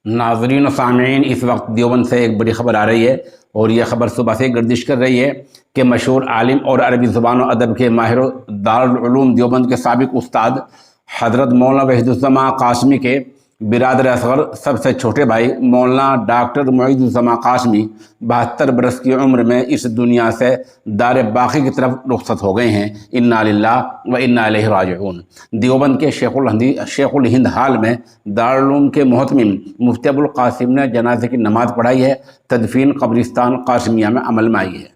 ناظرین و سامعین، اس وقت دیوبند سے ایک بڑی خبر آ رہی ہے، اور یہ خبر صبح سے گردش کر رہی ہے کہ مشہور عالم اور عربی زبان و ادب کے ماہر دارالعلوم دیوبند کے سابق استاد حضرت مولانا وحید الزماں قاسمی کے برادر اصغر سب سے چھوٹے بھائی مولانا ڈاکٹر معید الزماں قاسمی 72 برس کی عمر میں اس دنیا سے دار باقی کی طرف رخصت ہو گئے ہیں۔ انا للہ و انا الیہ راجعون۔ دیوبند کے شیخ الہند ہال میں دارالعلوم کے محتمم مفتی ابوالقاسم نے جنازے کی نماز پڑھائی ہے۔ تدفین قبرستان قاسمیہ میں عمل میں آئی ہے۔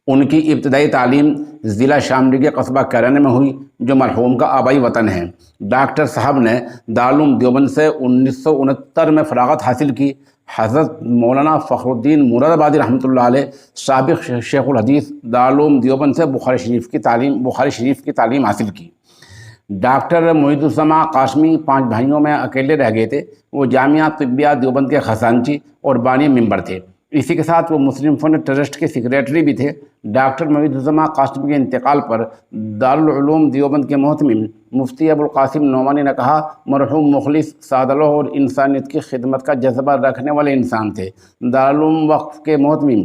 ان کی ابتدائی تعلیم ضلع شاملی کے قصبہ کیرانے میں ہوئی، جو مرحوم کا آبائی وطن ہے۔ ڈاکٹر صاحب نے دارالعلوم دیوبند سے 1969 میں فراغت حاصل کی۔ حضرت مولانا فخر الدین مراد آبادی رحمۃ اللہ علیہ سابق شیخ الحدیث دارالعلوم دیوبند سے بخاری شریف کی تعلیم حاصل کی۔ ڈاکٹر معید الزماں قاسمی 5 بھائیوں میں اکیلے رہ گئے تھے۔ وہ جامعہ طبیہ دیوبند کے خزانچی اور بانی ممبر تھے۔ اسی کے ساتھ وہ مسلم فنڈ ٹرسٹ کے سیکریٹری بھی تھے۔ ڈاکٹر معید الزماں قاسمی کے انتقال پر دارالعلوم دیوبند کے محتمم مفتی ابوالقاسم نعمانی نے کہا، مرحوم مخلص، سادہ اور انسانیت کی خدمت کا جذبہ رکھنے والے انسان تھے۔ دارالعلوم وقف کے محتمم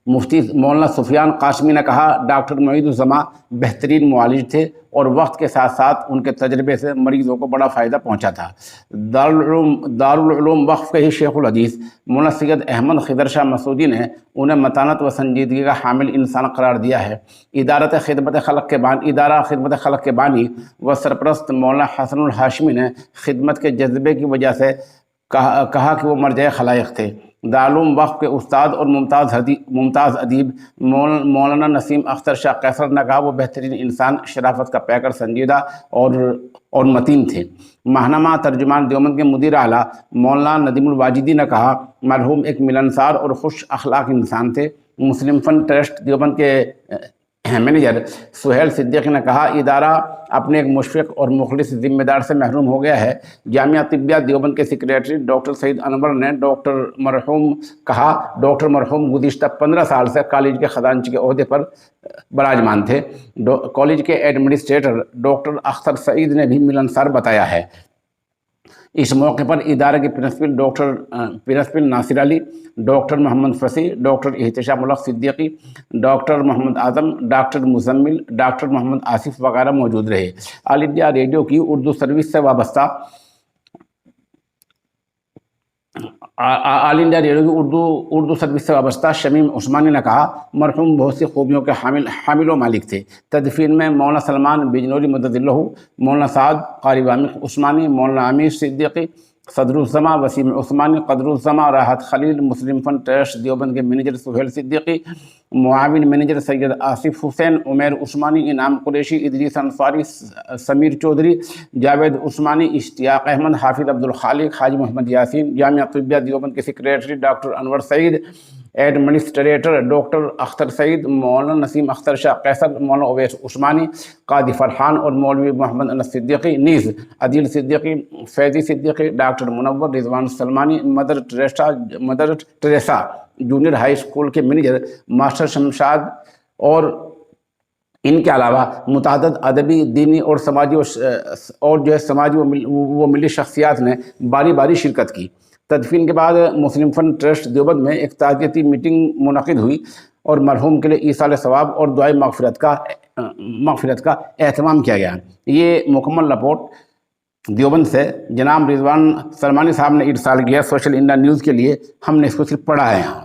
مفتی مولانا سفیان قاسمی نے کہا، ڈاکٹر معید الزماں بہترین معالج تھے اور وقت کے ساتھ ساتھ ان کے تجربے سے مریضوں کو بڑا فائدہ پہنچا تھا۔ دارالعلوم وقف کے ہی شیخ الحدیث مولانا سید احمد خضر شاہ مسعودی نے انہیں متانت و سنجیدگی کا حامل انسان قرار دیا ہے۔ ادارہ خدمت خلق کے بانی و سرپرست مولانا حسن الہاشمی نے خدمت کے جذبے کی وجہ سے کہا کہ وہ مرجع خلائق تھے۔ دارالعلوم وقف کے استاد اور ممتاز ادیب مولانا نسیم اختر شاہ قیصر نے کہا، وہ بہترین انسان، شرافت کا پیکر، سنجیدہ اور متین تھے۔ ماہنامہ ترجمان دیوبند کے مدیر اعلیٰ مولانا ندیم الواجدی نے کہا، مرحوم ایک ملنسار اور خوش اخلاق انسان تھے۔ مسلم فنڈ ٹرسٹ دیوبند کے مینیجر سہیل صدیقی نے کہا، ادارہ اپنے ایک مشفق اور مخلص ذمہ دار سے محروم ہو گیا ہے۔ جامعہ طبیہ دیوبند کے سیکریٹری ڈاکٹر سعید انور نے ڈاکٹر مرحوم گزشتہ 15 سال سے کالج کے خزانچی کے عہدے پر براجمان تھے۔ کالج کے ایڈمنسٹریٹر ڈاکٹر اختر سعید نے بھی ملنسار بتایا ہے۔ اس موقع پر ادارے کے پرنسپل ناصر علی، ڈاکٹر محمد فصیح، ڈاکٹر احتشام الحق Siddiqui, doctor Muhammad Azam, doctor Muzammil, doctor محمد آصف وغیرہ موجود رہے۔ آل انڈیا ریڈیو کی اردو سروس سے وابستہ شمیم عثمانی نے کہا، مرحوم بہت سی خوبیوں کے حامل و مالک تھے۔ تدفین میں مولانا سلمان بجنوری مدد اللہ، مولانا سعد قاری وامق عثمانی، مولانا امیر صدیقی، صدر الزماں وسیم عثمانی، قدر الزماں راحت خلیل، مسلم فنڈ ٹرسٹ دیوبند کے مینیجر سہیل صدیقی، معاون مینیجر سید آصف حسین، عمیر عثمانی، انعام قریشی، ادریس انصاری، سمیر چودھری، جاوید عثمانی، اشتیاق احمد، حافظ عبدالخالق، حاجی محمد یاسین، جامعہ طبیہ دیوبند کے سیکریٹری ڈاکٹر انور سعید، ایڈمنسٹریٹر ڈاکٹر اختر سعید، مولانا نسیم اختر شاہ قیصر، مولانا اویس عثمانی، قاضی فرحان اور مولوی محمد انس صدیقی، نیز Adeel Siddiqui, Faizi Siddiqui, doctor Munawwar, Rizwan Salmani, Mother Teresa junior high school کے مینیجر ماسٹر شمشاد اور ان کے علاوہ متعدد ادبی، دینی اور سماجی و ملی شخصیات نے باری باری شرکت کی۔ تدفین کے بعد مسلم فنڈ ٹرسٹ دیوبند میں ایک تعزیتی میٹنگ منعقد ہوئی اور مرحوم کے لیے ایصال ثواب اور دعائے مغفرت کا اہتمام کیا گیا۔ یہ مکمل رپورٹ دیوبند سے جناب رضوان سلمانی صاحب نے ارسال کیا۔ سوشل انڈیا نیوز کے لیے ہم نے اس کو صرف پڑھا ہے یہاں۔